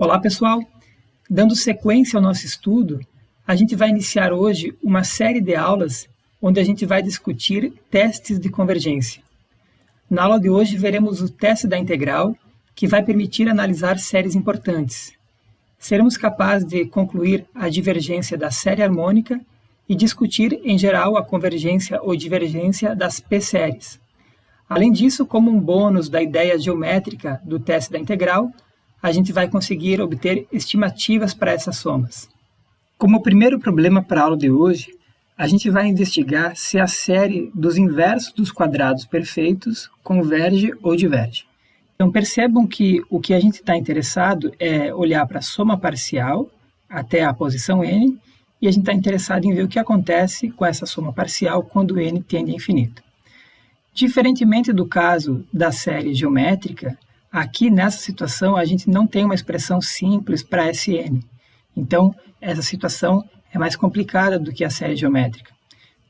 Olá pessoal! Dando sequência ao nosso estudo, a gente vai iniciar hoje uma série de aulas onde a gente vai discutir testes de convergência. Na aula de hoje veremos o teste da integral, que vai permitir analisar séries importantes. Seremos capazes de concluir a divergência da série harmônica e discutir, em geral, a convergência ou divergência das p-séries. Além disso, como um bônus da ideia geométrica do teste da integral, a gente vai conseguir obter estimativas para essas somas. Como primeiro problema para a aula de hoje, a gente vai investigar se a série dos inversos dos quadrados perfeitos converge ou diverge. Então percebam que o que a gente está interessado é olhar para a soma parcial até a posição n, e a gente está interessado em ver o que acontece com essa soma parcial quando n tende a infinito. Diferentemente do caso da série geométrica, aqui nessa situação a gente não tem uma expressão simples para Sn. Então, essa situação é mais complicada do que a série geométrica.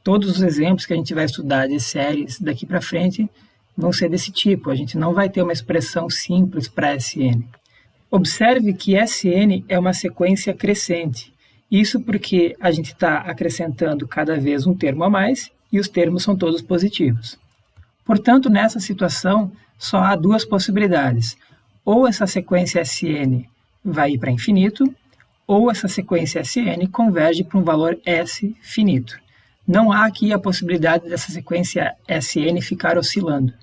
Todos os exemplos que a gente vai estudar de séries daqui para frente vão ser desse tipo. A gente não vai ter uma expressão simples para Sn. Observe que Sn é uma sequência crescente. Isso porque a gente está acrescentando cada vez um termo a mais e os termos são todos positivos. Portanto, nessa situação, só há duas possibilidades. Ou essa sequência Sn vai ir para infinito, ou essa sequência Sn converge para um valor S finito. Não há aqui a possibilidade dessa sequência Sn ficar oscilando.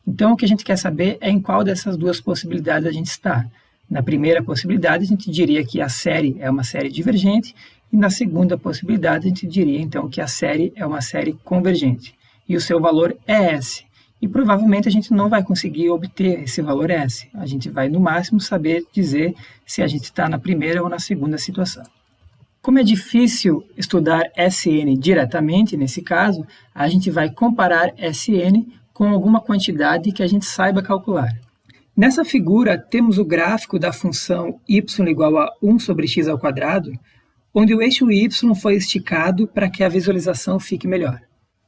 Então, o que a gente quer saber é em qual dessas duas possibilidades a gente está. Na primeira possibilidade, a gente diria que a série é uma série divergente, e na segunda possibilidade, a gente diria então que a série é uma série convergente. E o seu valor é S. E provavelmente a gente não vai conseguir obter esse valor S. A gente vai, no máximo, saber dizer se a gente está na primeira ou na segunda situação. Como é difícil estudar Sn diretamente, nesse caso, a gente vai comparar Sn com alguma quantidade que a gente saiba calcular. Nessa figura, temos o gráfico da função y igual a 1 sobre x ao quadrado, onde o eixo y foi esticado para que a visualização fique melhor.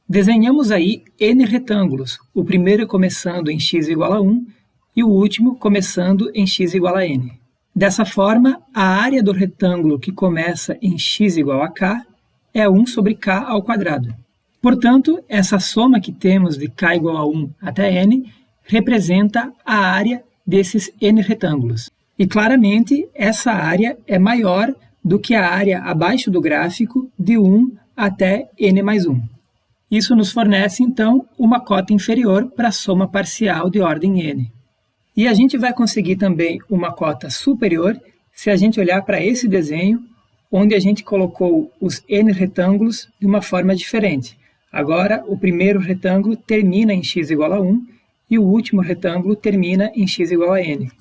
Desenhamos aí n retângulos, o primeiro começando em x igual a 1 e o último começando em x igual a n. Dessa forma, a área do retângulo que começa em x igual a k é 1 sobre k ao quadrado. Portanto, essa soma que temos de k igual a 1 até n representa a área desses n retângulos. E claramente, essa área é maior do que a área abaixo do gráfico de 1 até n mais 1. Isso nos fornece, então, uma cota inferior para a soma parcial de ordem n. E a gente vai conseguir também uma cota superior se a gente olhar para esse desenho, onde a gente colocou os n retângulos de uma forma diferente. Agora, o primeiro retângulo termina em x igual a 1 e o último retângulo termina em x igual a n.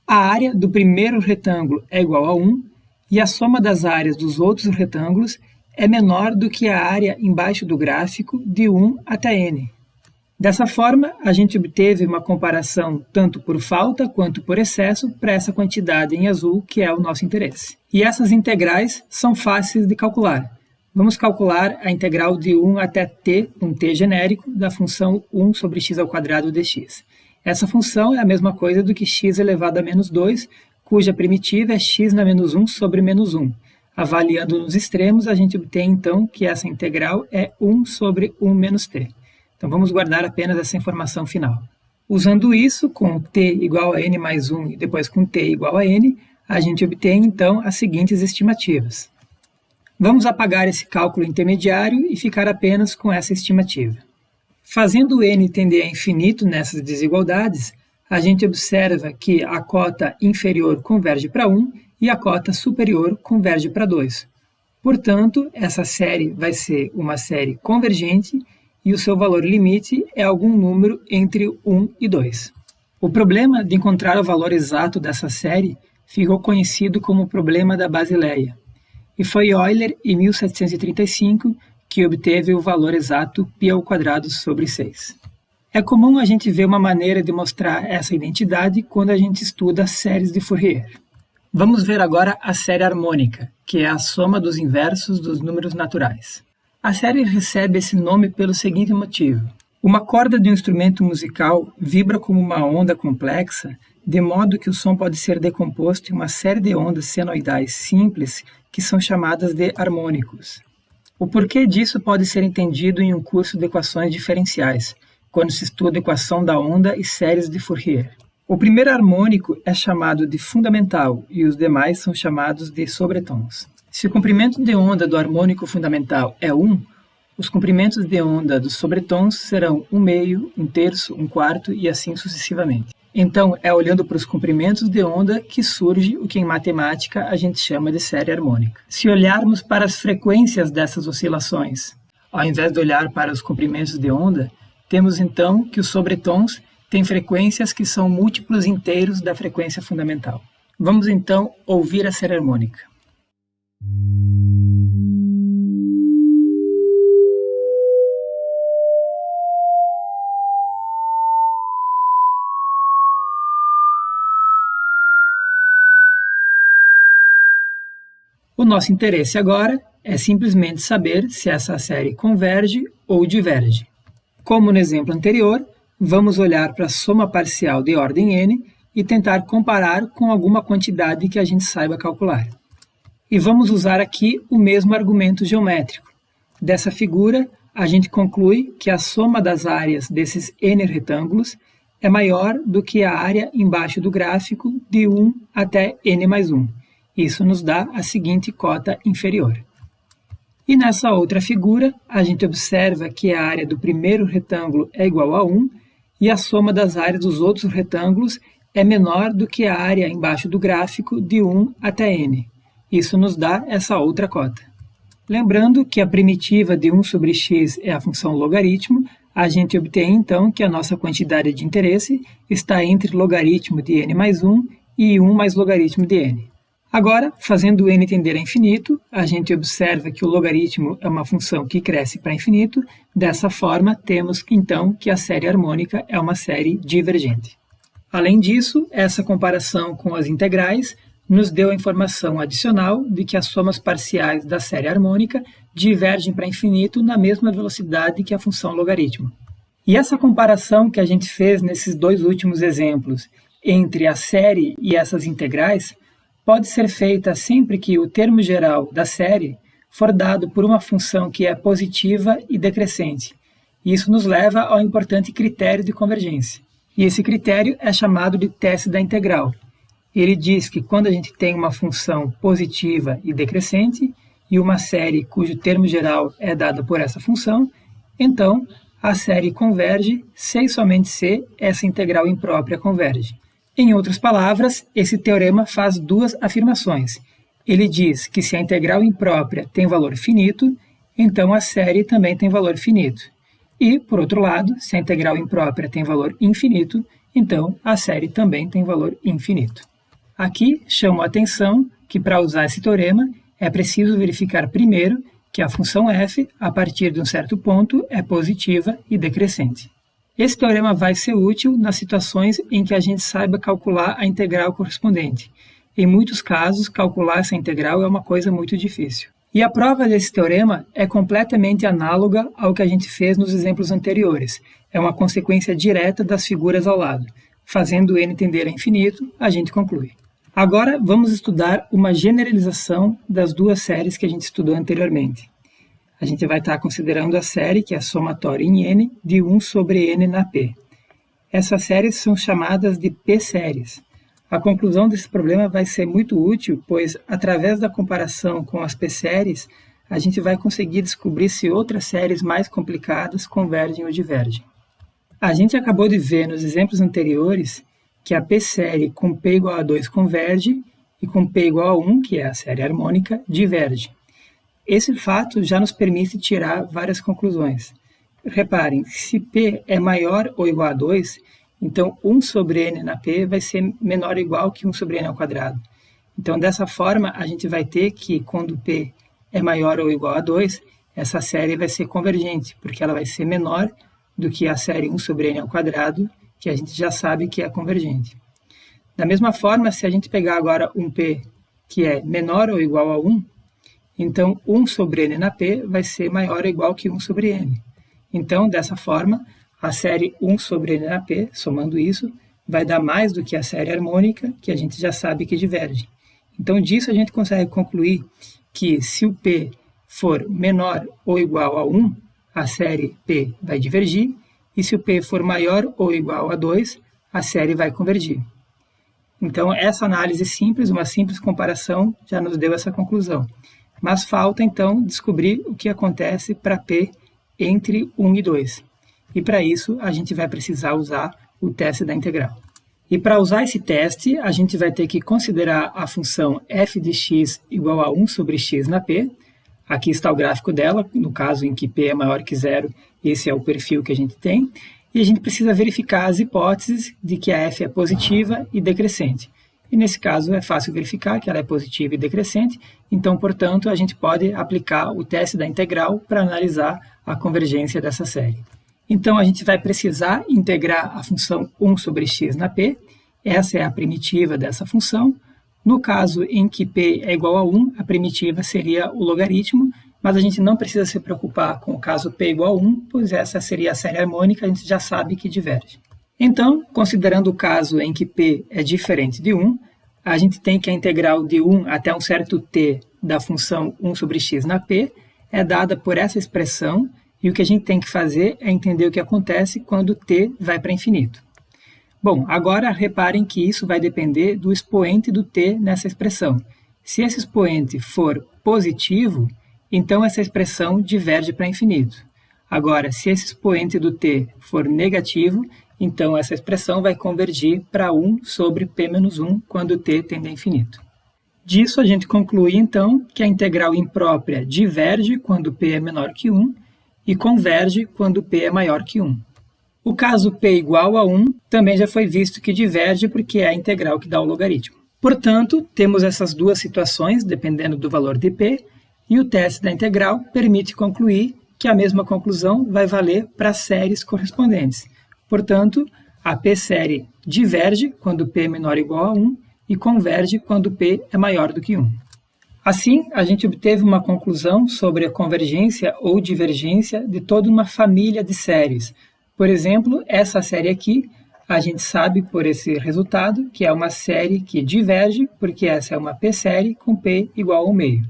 A área do primeiro retângulo é igual a 1 e a soma das áreas dos outros retângulos é menor do que a área embaixo do gráfico de 1 até n. Dessa forma, a gente obteve uma comparação tanto por falta quanto por excesso para essa quantidade em azul que é o nosso interesse. E essas integrais são fáceis de calcular. Vamos calcular a integral de 1 até t, um t genérico, da função 1 sobre x ao quadrado dx. Essa função é a mesma coisa do que x elevado a menos 2, cuja primitiva é x na menos 1 sobre menos 1. Avaliando nos extremos, a gente obtém, então, que essa integral é 1 sobre 1 menos t. Então, vamos guardar apenas essa informação final. Usando isso, com t igual a n mais 1 e depois com t igual a n, a gente obtém, então, as seguintes estimativas. Vamos apagar esse cálculo intermediário e ficar apenas com essa estimativa. Fazendo n tender a infinito nessas desigualdades, a gente observa que a cota inferior converge para 1 e a cota superior converge para 2. Portanto, essa série vai ser uma série convergente e o seu valor limite é algum número entre 1 e 2. O problema de encontrar o valor exato dessa série ficou conhecido como o problema da Basileia. E foi Euler, em 1735, que obteve o valor exato π² sobre 6. É comum a gente ver uma maneira de mostrar essa identidade quando a gente estuda séries de Fourier. Vamos ver agora a série harmônica, que é a soma dos inversos dos números naturais. A série recebe esse nome pelo seguinte motivo. Uma corda de um instrumento musical vibra como uma onda complexa de modo que o som pode ser decomposto em uma série de ondas senoidais simples que são chamadas de harmônicos. O porquê disso pode ser entendido em um curso de equações diferenciais, quando se estuda a equação da onda e séries de Fourier. O primeiro harmônico é chamado de fundamental e os demais são chamados de sobretons. Se o comprimento de onda do harmônico fundamental é 1, os comprimentos de onda dos sobretons serão 1/2, 1/3, 1/4 e assim sucessivamente. Então, é olhando para os comprimentos de onda que surge o que em matemática a gente chama de série harmônica. Se olharmos para as frequências dessas oscilações, ao invés de olhar para os comprimentos de onda, temos então que os sobretons têm frequências que são múltiplos inteiros da frequência fundamental. Vamos então ouvir a série harmônica. O nosso interesse agora é simplesmente saber se essa série converge ou diverge. Como no exemplo anterior, vamos olhar para a soma parcial de ordem n e tentar comparar com alguma quantidade que a gente saiba calcular. E vamos usar aqui o mesmo argumento geométrico. Dessa figura, a gente conclui que a soma das áreas desses n retângulos é maior do que a área embaixo do gráfico de 1 até n mais 1. Isso nos dá a seguinte cota inferior. E nessa outra figura, a gente observa que a área do primeiro retângulo é igual a 1 e a soma das áreas dos outros retângulos é menor do que a área embaixo do gráfico de 1 até n. Isso nos dá essa outra cota. Lembrando que a primitiva de 1 sobre x é a função logaritmo, a gente obtém então que a nossa quantidade de interesse está entre logaritmo de n mais 1 e 1 mais logaritmo de n. Agora, fazendo n tender a infinito, a gente observa que o logaritmo é uma função que cresce para infinito. Dessa forma, temos então que a série harmônica é uma série divergente. Além disso, essa comparação com as integrais nos deu a informação adicional de que as somas parciais da série harmônica divergem para infinito na mesma velocidade que a função logaritmo. E essa comparação que a gente fez nesses dois últimos exemplos entre a série e essas integrais pode ser feita sempre que o termo geral da série for dado por uma função que é positiva e decrescente. Isso nos leva ao importante critério de convergência. E esse critério é chamado de teste da integral. Ele diz que quando a gente tem uma função positiva e decrescente e uma série cujo termo geral é dado por essa função, então a série converge se e somente se essa integral imprópria converge. Em outras palavras, esse teorema faz duas afirmações. Ele diz que se a integral imprópria tem valor finito, então a série também tem valor finito. E, por outro lado, se a integral imprópria tem valor infinito, então a série também tem valor infinito. Aqui chamo a atenção que para usar esse teorema é preciso verificar primeiro que a função f, a partir de um certo ponto, é positiva e decrescente. Esse teorema vai ser útil nas situações em que a gente saiba calcular a integral correspondente. Em muitos casos, calcular essa integral é uma coisa muito difícil. E a prova desse teorema é completamente análoga ao que a gente fez nos exemplos anteriores. É uma consequência direta das figuras ao lado. Fazendo n tender a infinito, a gente conclui. Agora, vamos estudar uma generalização das duas séries que a gente estudou anteriormente. A gente vai estar considerando a série, que é somatória em n, de 1 sobre n na p. Essas séries são chamadas de p-séries. A conclusão desse problema vai ser muito útil, pois, através da comparação com as p-séries, a gente vai conseguir descobrir se outras séries mais complicadas convergem ou divergem. A gente acabou de ver nos exemplos anteriores que a p-série com p igual a 2 converge e com p igual a 1, que é a série harmônica, diverge. Esse fato já nos permite tirar várias conclusões. Reparem, se p é maior ou igual a 2, então 1 sobre n na p vai ser menor ou igual que 1 sobre n ao quadrado. Então, dessa forma, a gente vai ter que, quando p é maior ou igual a 2, essa série vai ser convergente, porque ela vai ser menor do que a série 1 sobre n ao quadrado, que a gente já sabe que é convergente. Da mesma forma, se a gente pegar agora um p que é menor ou igual a 1, então 1 sobre n na p vai ser maior ou igual que 1 sobre n. Então, dessa forma, a série 1 sobre n na p, somando isso, vai dar mais do que a série harmônica, que a gente já sabe que diverge. Então, disso a gente consegue concluir que se o P for menor ou igual a 1, a série P vai divergir, e se o P for maior ou igual a 2, a série vai convergir. Então, essa análise simples, uma simples comparação, já nos deu essa conclusão. Mas falta, então, descobrir o que acontece para P entre 1 e 2. E para isso, a gente vai precisar usar o teste da integral. E para usar esse teste, a gente vai ter que considerar a função f de x igual a 1 sobre x na P. Aqui está o gráfico dela, no caso em que P é maior que zero, esse é o perfil que a gente tem. E a gente precisa verificar as hipóteses de que a f é positiva e decrescente. E nesse caso é fácil verificar que ela é positiva e decrescente, então, portanto, a gente pode aplicar o teste da integral para analisar a convergência dessa série. Então, a gente vai precisar integrar a função 1 sobre x na P, essa é a primitiva dessa função. No caso em que P é igual a 1, a primitiva seria o logaritmo, mas a gente não precisa se preocupar com o caso P igual a 1, pois essa seria a série harmônica, a gente já sabe que diverge. Então, considerando o caso em que P é diferente de 1, a gente tem que a integral de 1 até um certo t da função 1 sobre x na P é dada por essa expressão, e o que a gente tem que fazer é entender o que acontece quando t vai para infinito. Bom, agora reparem que isso vai depender do expoente do t nessa expressão. Se esse expoente for positivo, então essa expressão diverge para infinito. Agora, se esse expoente do t for negativo, então essa expressão vai convergir para 1 sobre p menos 1 quando t tende a infinito. Disso a gente conclui então que a integral imprópria diverge quando p é menor que 1 e converge quando p é maior que 1. O caso p igual a 1 também já foi visto que diverge porque é a integral que dá o logaritmo. Portanto, temos essas duas situações dependendo do valor de p, e o teste da integral permite concluir que a mesma conclusão vai valer para as séries correspondentes. Portanto, a p-série diverge quando p é menor ou igual a 1 e converge quando p é maior do que 1. Assim, a gente obteve uma conclusão sobre a convergência ou divergência de toda uma família de séries. Por exemplo, essa série aqui, a gente sabe por esse resultado que é uma série que diverge, porque essa é uma p-série com p igual ao meio.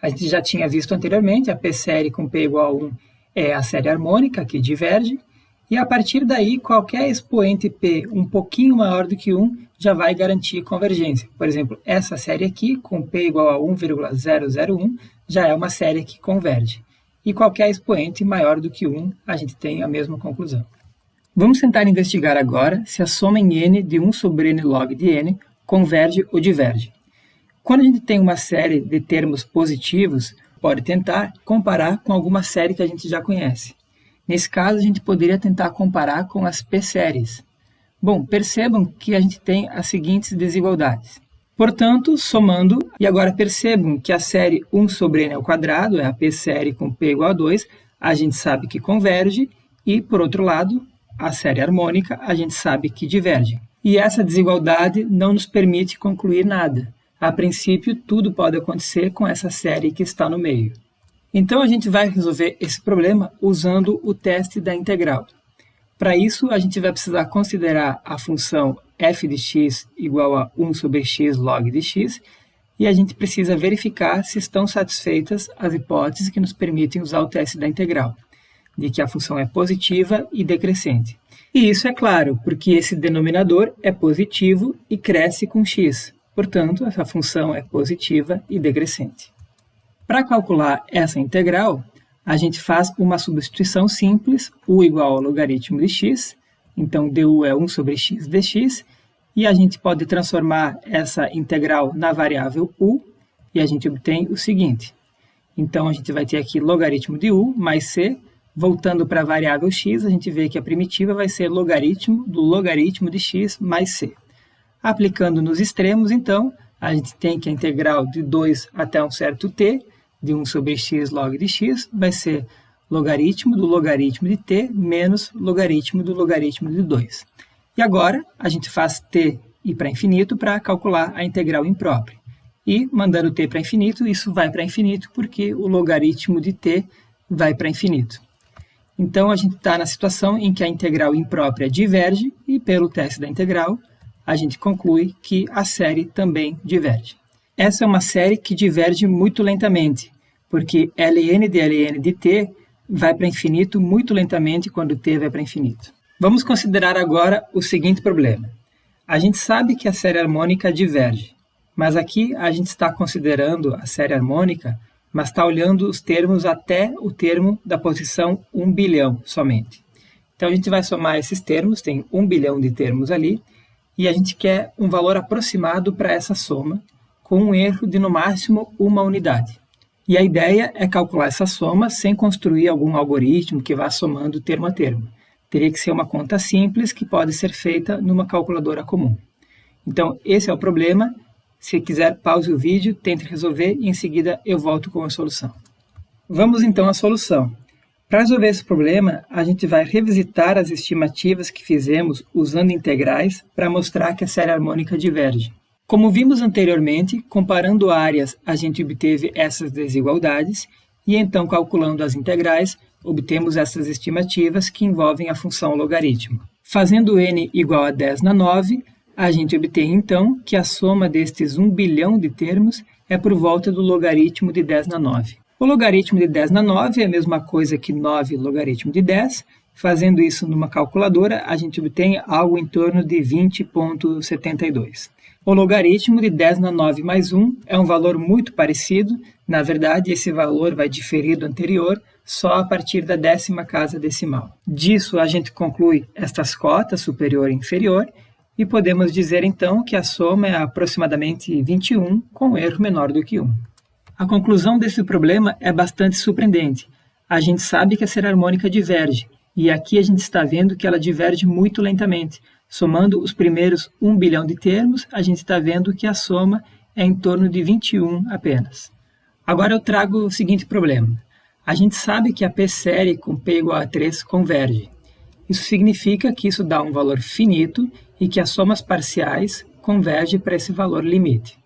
A gente já tinha visto anteriormente, a p-série com p igual a 1 é a série harmônica que diverge, e a partir daí, qualquer expoente p um pouquinho maior do que 1 já vai garantir convergência. Por exemplo, essa série aqui, com p igual a 1,001, já é uma série que converge. E qualquer expoente maior do que 1, a gente tem a mesma conclusão. Vamos tentar investigar agora se a soma em n de 1 sobre n log de n converge ou diverge. Quando a gente tem uma série de termos positivos, pode tentar comparar com alguma série que a gente já conhece. Nesse caso, a gente poderia tentar comparar com as p-séries. Bom, percebam que a gente tem as seguintes desigualdades. Portanto, somando, e agora percebam que a série 1 sobre n ao quadrado, é a p-série com p igual a 2, a gente sabe que converge, e, por outro lado, a série harmônica, a gente sabe que diverge. E essa desigualdade não nos permite concluir nada. A princípio, tudo pode acontecer com essa série que está no meio. Então, a gente vai resolver esse problema usando o teste da integral. Para isso, a gente vai precisar considerar a função f de x igual a 1 sobre x log de x, e a gente precisa verificar se estão satisfeitas as hipóteses que nos permitem usar o teste da integral, de que a função é positiva e decrescente. E isso é claro, porque esse denominador é positivo e cresce com x. Portanto, essa função é positiva e decrescente. Para calcular essa integral, a gente faz uma substituição simples, u igual ao logaritmo de x, então du é 1 sobre x dx, e a gente pode transformar essa integral na variável u, e a gente obtém o seguinte. Então, a gente vai ter aqui logaritmo de u mais c, voltando para a variável x, a gente vê que a primitiva vai ser logaritmo do logaritmo de x mais c. Aplicando nos extremos, então, a gente tem que a integral de 2 até um certo t, de 1 sobre x log de x, vai ser logaritmo do logaritmo de t menos logaritmo do logaritmo de 2. E agora, a gente faz t ir para infinito para calcular a integral imprópria. E, mandando t para infinito, isso vai para infinito porque o logaritmo de t vai para infinito. Então, a gente está na situação em que a integral imprópria diverge e, pelo teste da integral, a gente conclui que a série também diverge. Essa é uma série que diverge muito lentamente, porque ln de t vai para infinito muito lentamente quando t vai para infinito. Vamos considerar agora o seguinte problema. A gente sabe que a série harmônica diverge, mas aqui a gente está considerando a série harmônica, mas está olhando os termos até o termo da posição 1 bilhão somente. Então a gente vai somar esses termos, tem 1 bilhão de termos ali, e a gente quer um valor aproximado para essa soma, com um erro de no máximo uma unidade. E a ideia é calcular essa soma sem construir algum algoritmo que vá somando termo a termo. Teria que ser uma conta simples que pode ser feita numa calculadora comum. Então, esse é o problema. Se quiser, pause o vídeo, tente resolver e em seguida eu volto com a solução. Vamos então à solução. Para resolver esse problema, a gente vai revisitar as estimativas que fizemos usando integrais para mostrar que a série harmônica diverge. Como vimos anteriormente, comparando áreas, a gente obteve essas desigualdades e então, calculando as integrais, obtemos essas estimativas que envolvem a função logaritmo. Fazendo n igual a 10 na 9, a gente obtém então que a soma destes 1 bilhão de termos é por volta do logaritmo de 10 na 9. O logaritmo de 10 na 9 é a mesma coisa que 9 logaritmo de 10. Fazendo isso numa calculadora, a gente obtém algo em torno de 20,72. O logaritmo de 10 na 9 mais 1 é um valor muito parecido. Na verdade, esse valor vai diferir do anterior só a partir da 10ª casa decimal. Disso, a gente conclui estas cotas superior e inferior e podemos dizer então que a soma é aproximadamente 21 com erro menor do que 1. A conclusão desse problema é bastante surpreendente. A gente sabe que a série harmônica diverge, e aqui a gente está vendo que ela diverge muito lentamente. Somando os primeiros 1 bilhão de termos, a gente está vendo que a soma é em torno de 21 apenas. Agora eu trago o seguinte problema. A gente sabe que a p-série com p igual a 3 converge. Isso significa que isso dá um valor finito e que as somas parciais convergem para esse valor limite.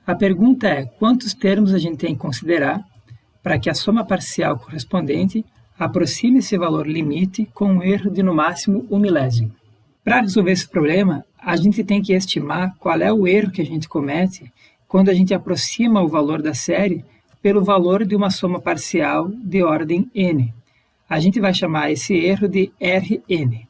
A pergunta é quantos termos a gente tem que considerar para que a soma parcial correspondente aproxime esse valor limite com um erro de no máximo 1 milésimo. Para resolver esse problema, a gente tem que estimar qual é o erro que a gente comete quando a gente aproxima o valor da série pelo valor de uma soma parcial de ordem n. A gente vai chamar esse erro de Rn.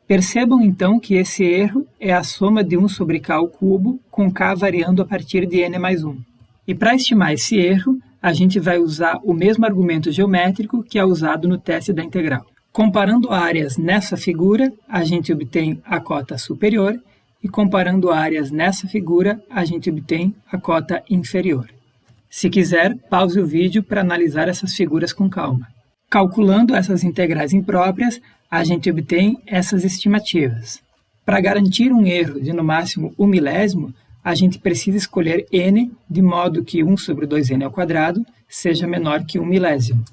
Percebam então que esse erro é a soma de 1 sobre k ao cubo, com k variando a partir de n mais 1. E para estimar esse erro, a gente vai usar o mesmo argumento geométrico que é usado no teste da integral. Comparando áreas nessa figura, a gente obtém a cota superior, e comparando áreas nessa figura, a gente obtém a cota inferior. Se quiser, pause o vídeo para analisar essas figuras com calma. Calculando essas integrais impróprias, a gente obtém essas estimativas. Para garantir um erro de no máximo 1 milésimo, a gente precisa escolher n de modo que 1 sobre 2n ao quadrado seja menor que 1 milésimo.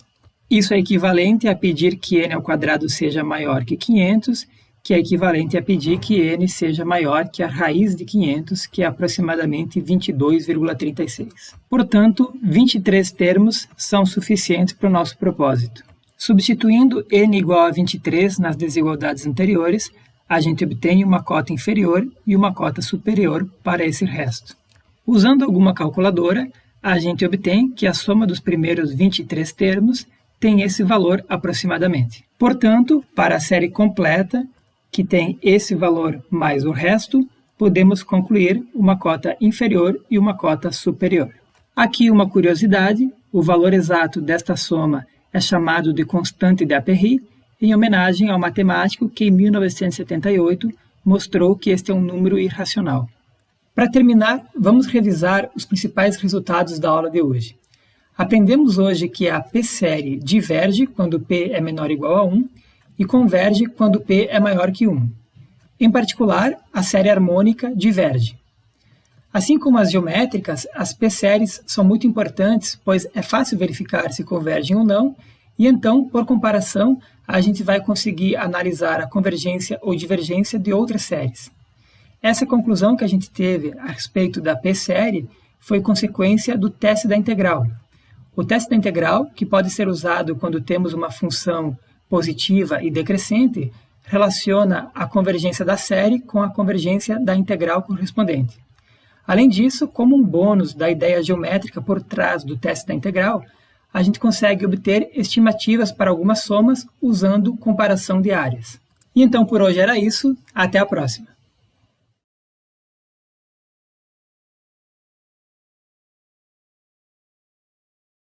Isso é equivalente a pedir que n ao quadrado seja maior que 500, que é equivalente a pedir que n seja maior que a raiz de 500, que é aproximadamente 22,36. Portanto, 23 termos são suficientes para o nosso propósito. Substituindo n igual a 23 nas desigualdades anteriores, a gente obtém uma cota inferior e uma cota superior para esse resto. Usando alguma calculadora, a gente obtém que a soma dos primeiros 23 termos tem esse valor aproximadamente. Portanto, para a série completa, que tem esse valor mais o resto, podemos concluir uma cota inferior e uma cota superior. Aqui uma curiosidade, o valor exato desta soma é chamado de constante de Aperry, em homenagem ao matemático que em 1978 mostrou que este é um número irracional. Para terminar, vamos revisar os principais resultados da aula de hoje. Aprendemos hoje que a p-série diverge quando p é menor ou igual a 1 e converge quando p é maior que 1. Em particular, a série harmônica diverge. Assim como as geométricas, as p-séries são muito importantes, pois é fácil verificar se convergem ou não, e então, por comparação, a gente vai conseguir analisar a convergência ou divergência de outras séries. Essa conclusão que a gente teve a respeito da p-série foi consequência do teste da integral. O teste da integral, que pode ser usado quando temos uma função positiva e decrescente relaciona a convergência da série com a convergência da integral correspondente. Além disso, como um bônus da ideia geométrica por trás do teste da integral, a gente consegue obter estimativas para algumas somas usando comparação de áreas. E então por hoje era isso, até a próxima!